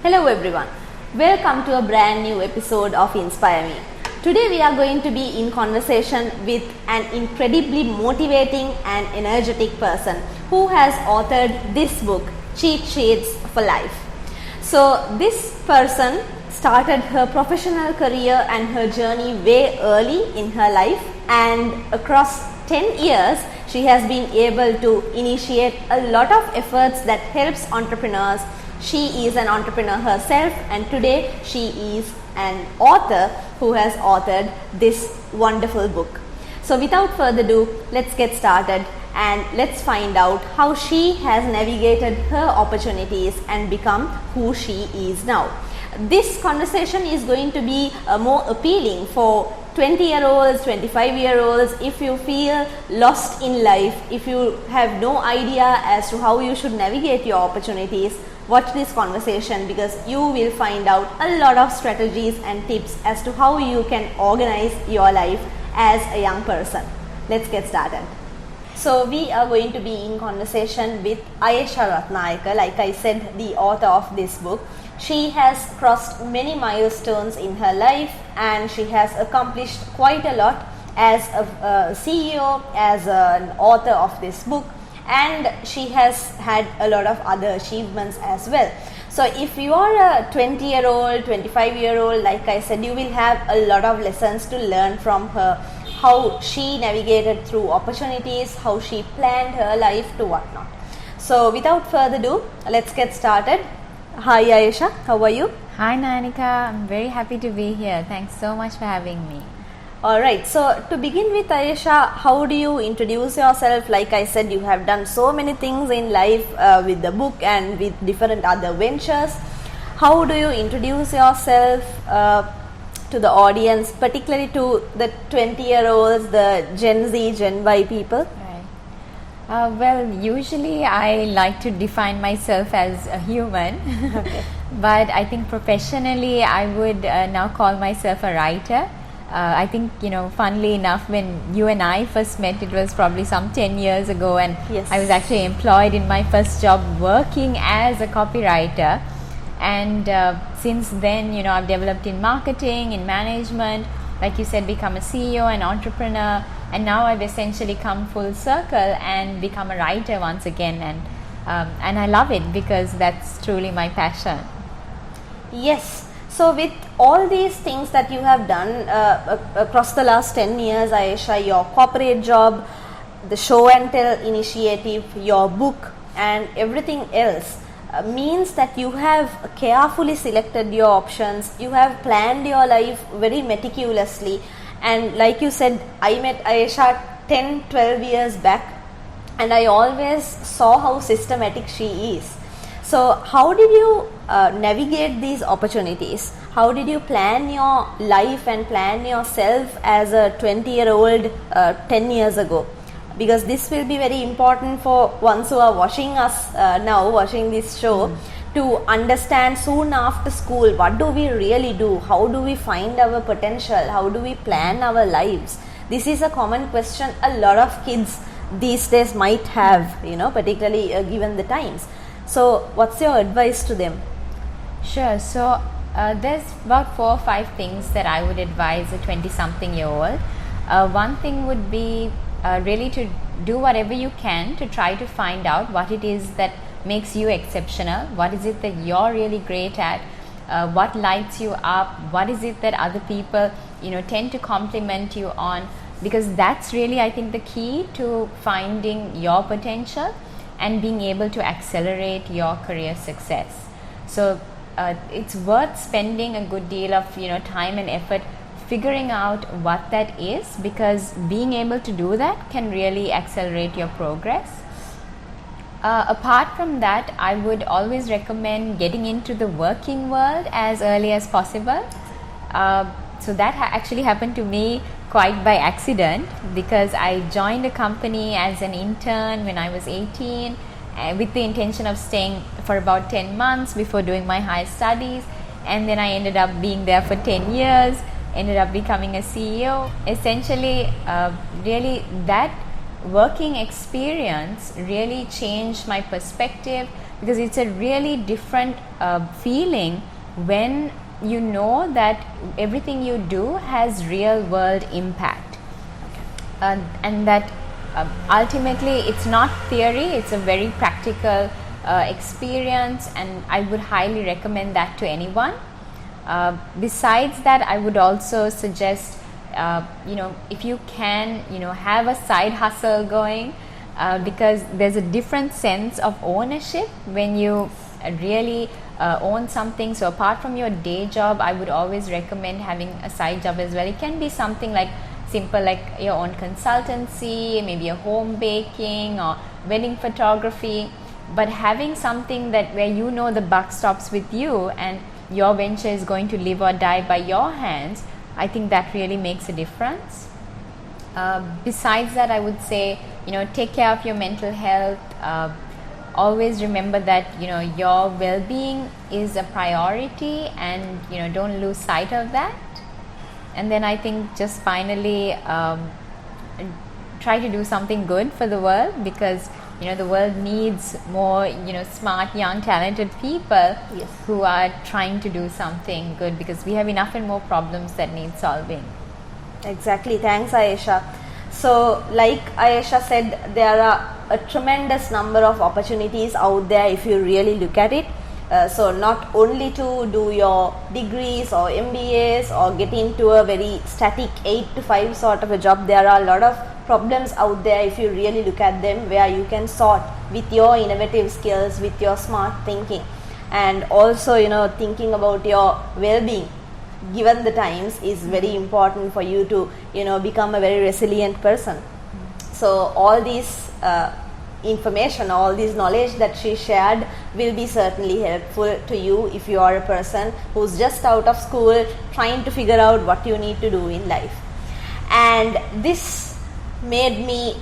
Hello everyone, welcome to a brand new episode of Inspire Me. Today we are going to be in conversation with an incredibly motivating and energetic person who has authored this book, Cheat Sheets for Life. So this person started her professional career and her journey way early in her life, and across 10 years she has been able to initiate a lot of efforts that helps entrepreneurs. She is an entrepreneur herself, and today she is an author who has authored this wonderful book. So without further ado, let's get started and let's find out how she has navigated her opportunities and become who she is now. This conversation is going to be more appealing for 20-year-olds, 25-year-olds. If you feel lost in life, if you have no idea as to how you should navigate your opportunities, watch this conversation, because you will find out a lot of strategies and tips as to how you can organize your life as a young person. Let's get started. So we are going to be in conversation with Ayesha Ratnayake, like I said, the author of this book. She has crossed many milestones in her life and she has accomplished quite a lot as a CEO, as an author of this book, and she has had a lot of other achievements as well. So if you are a 20-year-old, 25-year-old, like I said, you will have a lot of lessons to learn from her, how she navigated through opportunities, how she planned her life to whatnot. So without further ado, let's get started. Hi Ayesha, how are you? Hi Nanika, I'm very happy to be here. Thanks so much for having me. Alright, so to begin with, Ayesha, how do you introduce yourself? Like I said, you have done so many things in life with the book and with different other ventures. How do you introduce yourself to the audience, particularly to the 20-year-olds, the Gen Z, Gen Y people? Right. Well, usually I like to define myself as a human, Okay. but I think professionally I would now call myself a writer. I think, funnily enough, when you and I first met, it was probably some 10 years ago, and Yes. I was actually employed in my first job working as a copywriter. And since then, I've developed in marketing, in management, like you said, become a CEO, an entrepreneur, and now I've essentially come full circle and become a writer once again, and I love it because that's truly my passion. Yes. So with all these things that you have done across the last 10 years, Ayesha, your corporate job, the show and tell initiative, your book, and everything else means that you have carefully selected your options, you have planned your life very meticulously, and like you said, I met Ayesha 10-12 years back and I always saw how systematic she is. So how did you navigate these opportunities? How did you plan your life and plan yourself as a 20-year-old 10 years ago? Because this will be very important for ones who are watching us now, watching this show, to understand soon after school, what do we really do? How do we find our potential? How do we plan our lives? This is a common question a lot of kids these days might have, particularly given the times. So what's your advice to them? Sure. So there's about 4 or 5 things that I would advise a 20-something-year-old. One thing would be really to do whatever you can to try to find out what it is that makes you exceptional, what is it that you're really great at, what lights you up, what is it that other people tend to compliment you on, because that's really, I think, the key to finding your potential and being able to accelerate your career success. So it's worth spending a good deal of time and effort figuring out what that is, because being able to do that can really accelerate your progress. Apart from that, I would always recommend getting into the working world as early as possible. So that actually happened to me quite by accident, because I joined a company as an intern when I was 18 with the intention of staying for about 10 months before doing my higher studies, and then I ended up being there for 10 years, ended up becoming a CEO. Essentially, really that working experience really changed my perspective, because it's a really different feeling when you know that everything you do has real world impact. And that ultimately it's not theory, it's a very practical experience, and I would highly recommend that to anyone. Besides that, I would also suggest if you can have a side hustle going, because there's a different sense of ownership when you really own something. So apart from your day job, I would always recommend having a side job as well. It can be something like simple, like your own consultancy, maybe a home baking or wedding photography, but having something that where the buck stops with you and your venture is going to live or die by your hands, I think that really makes a difference. Besides that, I would say take care of your mental health. Always remember that your well-being is a priority, and don't lose sight of that. And then I think just finally try to do something good for the world, because the world needs more smart, young, talented people who are trying to do something good, because we have enough and more problems that need solving. Exactly. Thanks, Ayesha. So like Ayesha said, there are a tremendous number of opportunities out there if you really look at it. So not only to do your degrees or MBAs or get into a very static 8 to 5 sort of a job, there are a lot of problems out there if you really look at them, where you can sort with your innovative skills, with your smart thinking, and also thinking about your well-being given the times is very important for you to become a very resilient person. So all these information, all this knowledge that she shared will be certainly helpful to you if you are a person who's just out of school trying to figure out what you need to do in life. And this made me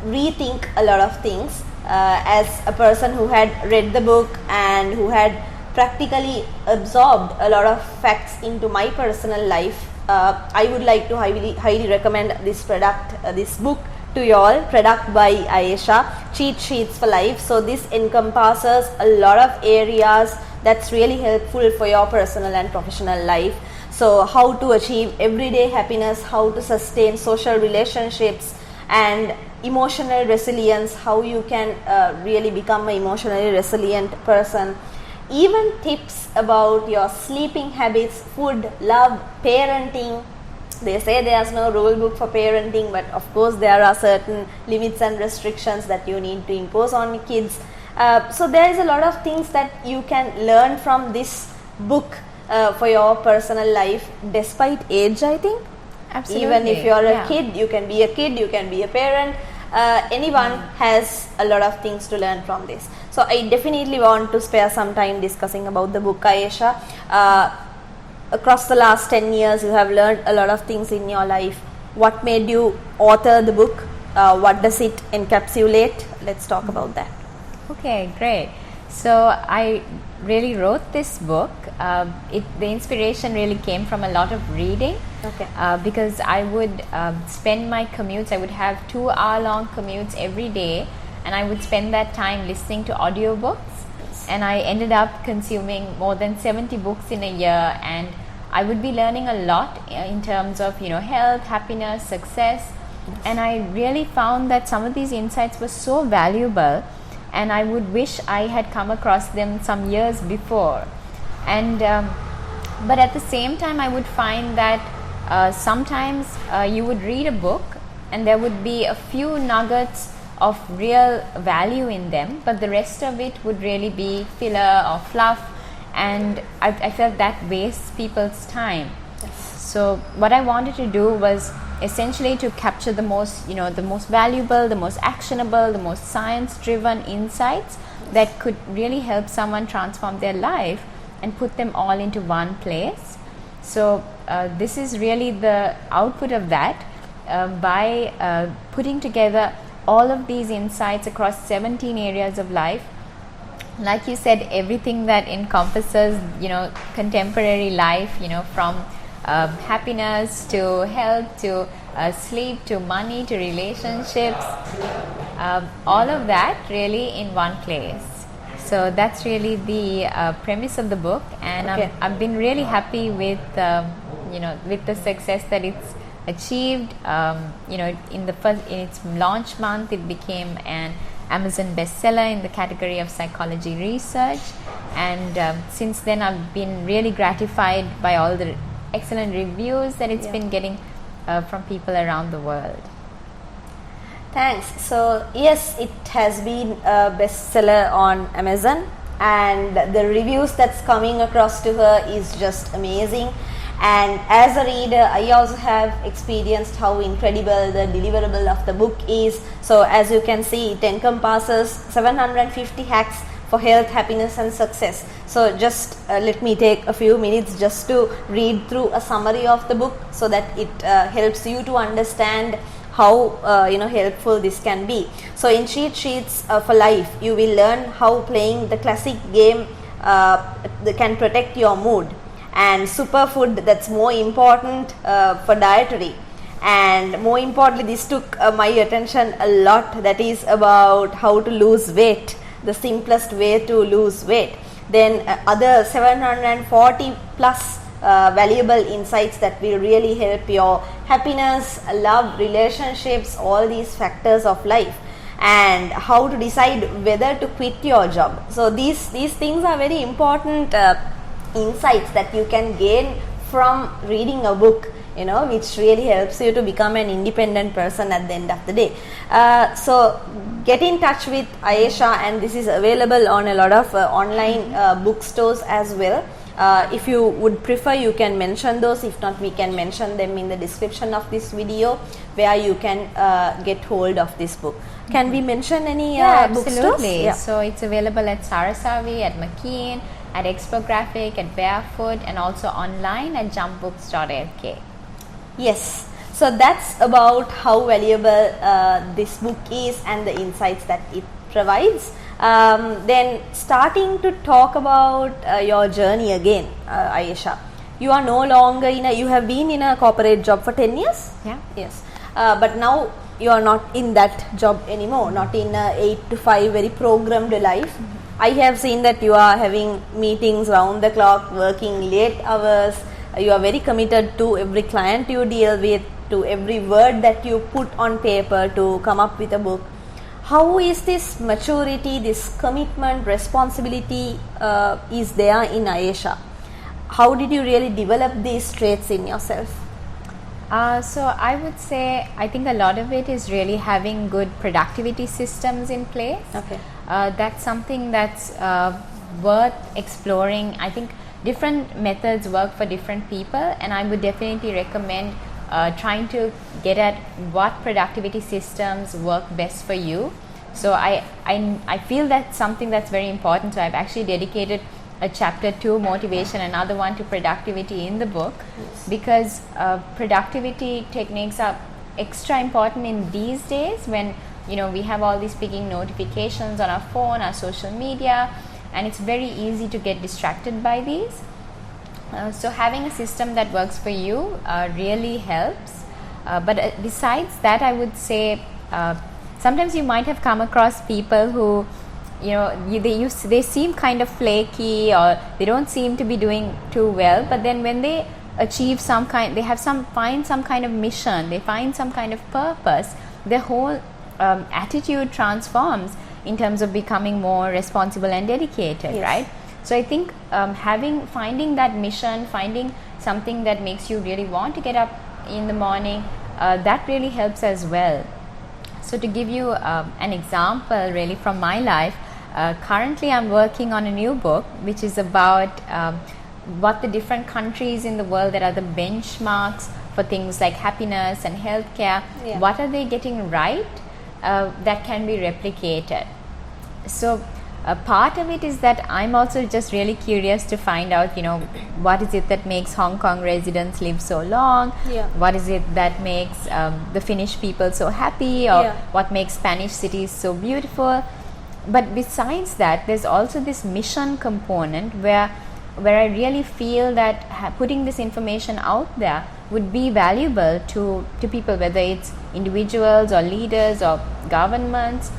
rethink a lot of things. As a person who had read the book and who had practically absorbed a lot of facts into my personal life, I would like to highly recommend this book to you all. Product by Ayesha, Cheat Sheets for Life. So this encompasses a lot of areas that's really helpful for your personal and professional life. So how to achieve everyday happiness, how to sustain social relationships and emotional resilience, how you can really become an emotionally resilient person. Even tips about your sleeping habits, food, love, parenting. They say there's no rule book for parenting, but of course there are certain limits and restrictions that you need to impose on kids. So there is a lot of things that you can learn from this book for your personal life, despite age, I think. Absolutely. Even if you're a kid, you can be a parent. Anyone has a lot of things to learn from this. So I definitely want to spare some time discussing about the book, Ayesha. Across the last 10 years, you have learned a lot of things in your life. What made you author the book? What does it encapsulate? Let's talk about that. Okay, great. So I really wrote this book. The inspiration really came from a lot of reading. Okay. Because I would spend my commutes, I would have 2-hour-long commutes every day, and I would spend that time listening to audiobooks. And I ended up consuming more than 70 books in a year, and I would be learning a lot in terms of health, happiness, success. And I really found that some of these insights were so valuable, and I would wish I had come across them some years before. And but at the same time, I would find that sometimes you would read a book and there would be a few nuggets of real value in them, but the rest of it would really be filler or fluff, and I felt that wastes people's time. So what I wanted to do was essentially to capture the most valuable, the most actionable, the most science-driven insights that could really help someone transform their life and put them all into one place. So this is really the output of that, by putting together all of these insights across 17 areas of life. Like you said, everything that encompasses contemporary life, from happiness to health to sleep to money to relationships, all of that really in one place. So that's really the premise of the book, and Okay. I've been really happy with with the success that it's achieved. In its launch month, it became an Amazon bestseller in the category of psychology research, and since then I've been really gratified by all the excellent reviews that it's been getting from people around the world. Thanks. So yes, it has been a bestseller on Amazon, and the reviews that's coming across to her is just amazing. And as a reader, I also have experienced how incredible the deliverable of the book is. So as you can see, it encompasses 750 hacks for health, happiness and success. So just let me take a few minutes just to read through a summary of the book so that it helps you to understand how helpful this can be. So in Cheat Sheets for Life, you will learn how playing the classic game can protect your mood, and superfood that's more important for dietary. And more importantly, this took my attention a lot, that is about how to lose weight, the simplest way to lose weight. Then other 740 plus valuable insights that will really help your happiness, love, relationships, all these factors of life, and how to decide whether to quit your job. So these things are very important insights that you can gain from reading a book, which really helps you to become an independent person at the end of the day. So get in touch with Ayesha, and this is available on a lot of online bookstores as well. If you would prefer, you can mention those. If not, we can mention them in the description of this video, where you can get hold of this book. Can we mention any bookstores? Absolutely. Yeah. So it's available at Sarasavi, at McKean, at Expographic, at Barefoot, and also online at jumpbooks.lk. Yes. So that's about how valuable this book is and the insights that it provides. Then starting to talk about your journey again, Ayesha. You are no longer you have been in a corporate job for 10 years? Yeah. Yes. But now you are not in that job anymore, not in a 8 to 5 very programmed life. I have seen that you are having meetings round the clock, working late hours. You are very committed to every client you deal with, to every word that you put on paper to come up with a book. How is this maturity, this commitment, responsibility is there in Ayesha? How did you really develop these traits in yourself? So I would say, I think a lot of it is really having good productivity systems in place. Okay. That's something that's worth exploring. I think different methods work for different people, and I would definitely recommend trying to get at what productivity systems work best for you. So I feel that's something that's very important. So I've actually dedicated a chapter to motivation, another one to productivity in the book, because productivity techniques are extra important in these days when we have all these pinging notifications on our phone, our social media, and it's very easy to get distracted by these. So having a system that works for you really helps. But besides that, I would say sometimes you might have come across people who they seem kind of flaky, or they don't seem to be doing too well, but then when they achieve find some kind of mission, they find some kind of purpose, their whole attitude transforms in terms of becoming more responsible and dedicated. Yes. Right? So I think finding that mission, finding something that makes you really want to get up in the morning, that really helps as well. So to give you an example really from my life, currently I'm working on a new book which is about what the different countries in the world that are the benchmarks for things like happiness and healthcare, what are they getting right that can be replicated. So a part of it is that I'm also just really curious to find out, what is it that makes Hong Kong residents live so long? What is it that makes the Finnish people so happy, or what makes Spanish cities so beautiful? But besides that, there's also this mission component where, where I really feel that putting this information out there would be valuable to people, whether it's individuals or leaders or governments,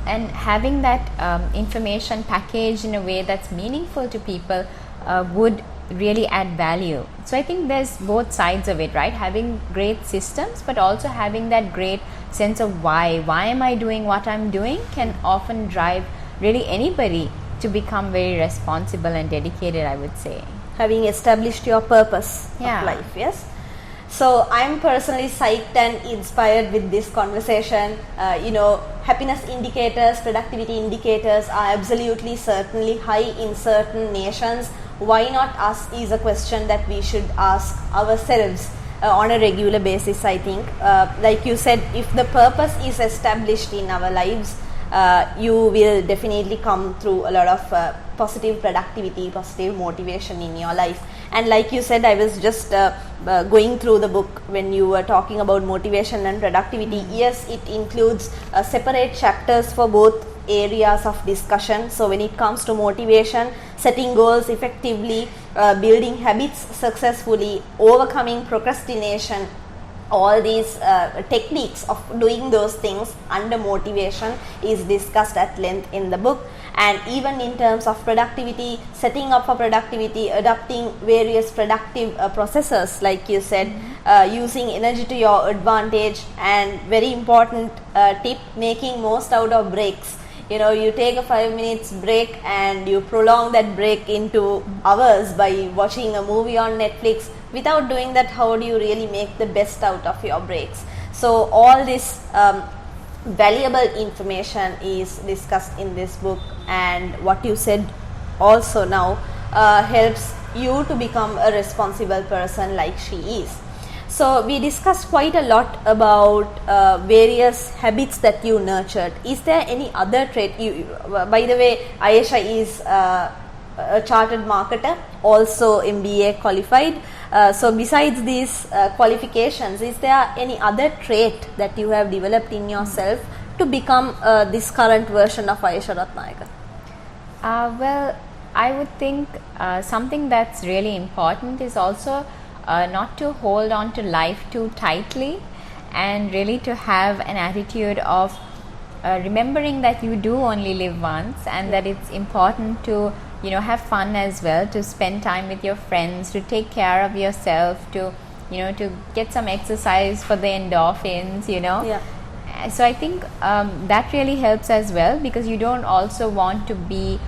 and having that information packaged in a way that's meaningful to people would really add value. So I think there's both sides of it, right? Having great systems, but also having that great sense of why am I doing what I'm doing can often drive really anybody to become very responsible and dedicated, I would say. Having established your purpose Yeah. of life, yes. So I'm personally psyched and inspired with this conversation. Happiness indicators, productivity indicators are absolutely certainly high in certain nations. Why not us is a question that we should ask ourselves on a regular basis, I think. Like you said, if the purpose is established in our lives, you will definitely come through a lot of positive productivity, positive motivation in your life. And like you said, I was just going through the book when you were talking about motivation and productivity. Yes, it includes separate chapters for both areas of discussion. So when it comes to motivation, setting goals effectively, building habits successfully, overcoming procrastination, all these techniques of doing those things under motivation is discussed at length in the book. And even in terms of productivity, setting up for productivity, adopting various productive processes, like you said, using energy to your advantage, and very important tip, making most out of breaks. You take a 5 minutes break and you prolong that break into hours by watching a movie on Netflix. Without doing that, how do you really make the best out of your breaks? So all this valuable information is discussed in this book, and what you said also now helps you to become a responsible person like she is. So we discussed quite a lot about various habits that you nurtured. Is there any other trait? By the way, Ayesha is a chartered marketer, also MBA qualified. So besides these qualifications, is there any other trait that you have developed in yourself to become this current version of Ayesha Ratnayake? Well, I would think something that's really important is also not to hold on to life too tightly, and really to have an attitude of remembering that you do only live once, and that it's important to have fun as well, to spend time with your friends, to take care of yourself, to get some exercise for the endorphins. Yeah. So I think that really helps as well, because you don't also want to be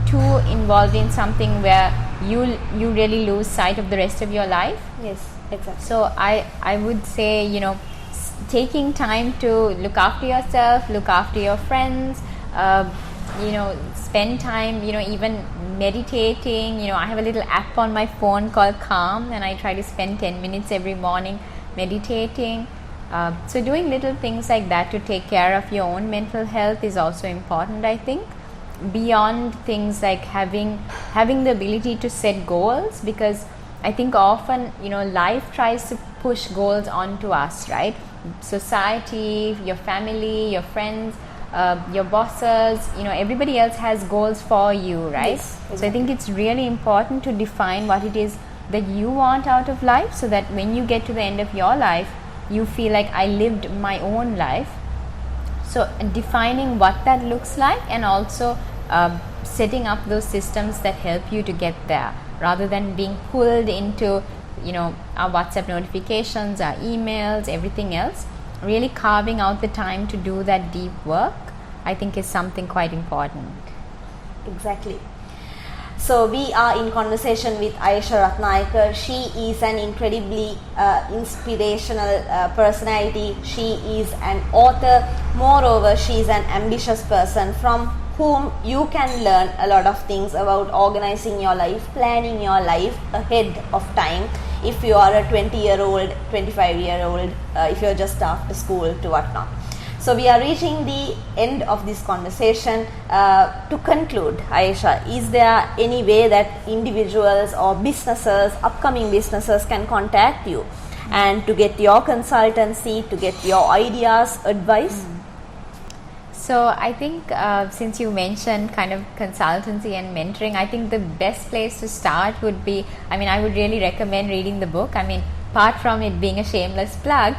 too involved in something where you really lose sight of the rest of your life. Yes, exactly. So I would say taking time to look after yourself, look after your friends, spend time even meditating. I have a little app on my phone called Calm, and I try to spend 10 minutes every morning meditating. So doing little things like that to take care of your own mental health is also important, I think, beyond things like having the ability to set goals, because I think often life tries to push goals onto us, right? Society, your family, your friends, your bosses, everybody else has goals for you, right? Yes, exactly. So I think it's really important to define what it is that you want out of life, so that when you get to the end of your life, you feel like I lived my own life. So defining what that looks like, and also setting up those systems that help you to get there, rather than being pulled into our WhatsApp notifications, our emails, everything else. Really carving out the time to do that deep work, I think, is something quite important. Exactly. So we are in conversation with Ayesha Ratnayake. She is an incredibly inspirational personality. She is an author. Moreover, she is an ambitious person from whom you can learn a lot of things about organizing your life, planning your life ahead of time. If you are a 20-year-old, 25-year-old, if you're just after school to whatnot. So we are reaching the end of this conversation. To conclude, Ayesha, is there any way that individuals or businesses, upcoming businesses, can contact you and to get your consultancy, to get your ideas, advice? So I think since you mentioned kind of consultancy and mentoring, I think the best place to start would be, I mean, I would really recommend reading the book. I mean, apart from it being a shameless plug,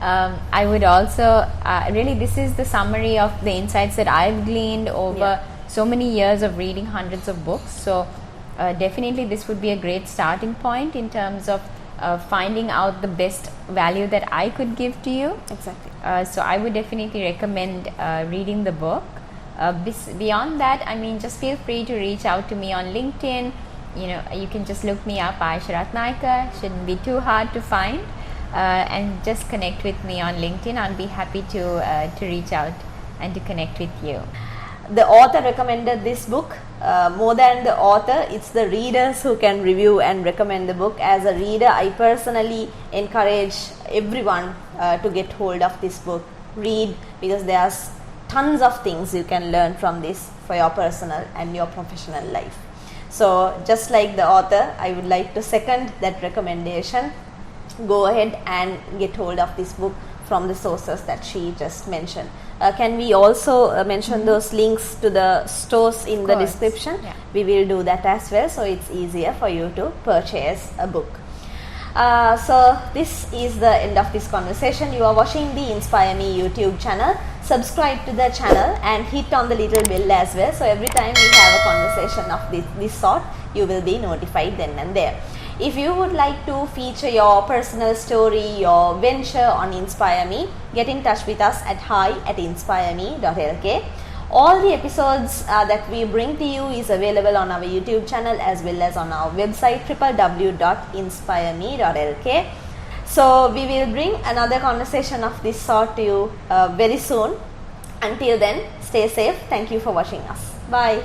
I would also, really, this is the summary of the insights that I've gleaned over so many years of reading hundreds of books. So definitely this would be a great starting point in terms of finding out the best value that I could give to you. Exactly. So I would definitely recommend reading the book. Beyond that, I mean, just feel free to reach out to me on LinkedIn. You know, you can just look me up, Ayesha Ratnayake. Shouldn't be too hard to find, and just connect with me on LinkedIn. I'll be happy to reach out and to connect with you. The author recommended this book. More than the author, it's the readers who can review and recommend the book. As a reader, I personally encourage everyone to get hold of this book. Read, because there's tons of things you can learn from this for your personal and your professional life. So just like the author, I would like to second that recommendation. Go ahead and get hold of this book from the sources that she just mentioned. Can we also mention those links to the stores in the description? Yeah. We will do that as well, so it's easier for you to purchase a book. So this is the end of this conversation. You are watching the Inspire Me YouTube channel. Subscribe to the channel and hit on the little bell as well, so every time we have a conversation of this sort, you will be notified then and there. If you would like to feature your personal story, your venture on Inspire Me, get in touch with us at hi@inspireme.lk. All the episodes that we bring to you is available on our YouTube channel as well as on our website www.inspireme.lk. So we will bring another conversation of this sort to you very soon. Until then, stay safe. Thank you for watching us. Bye.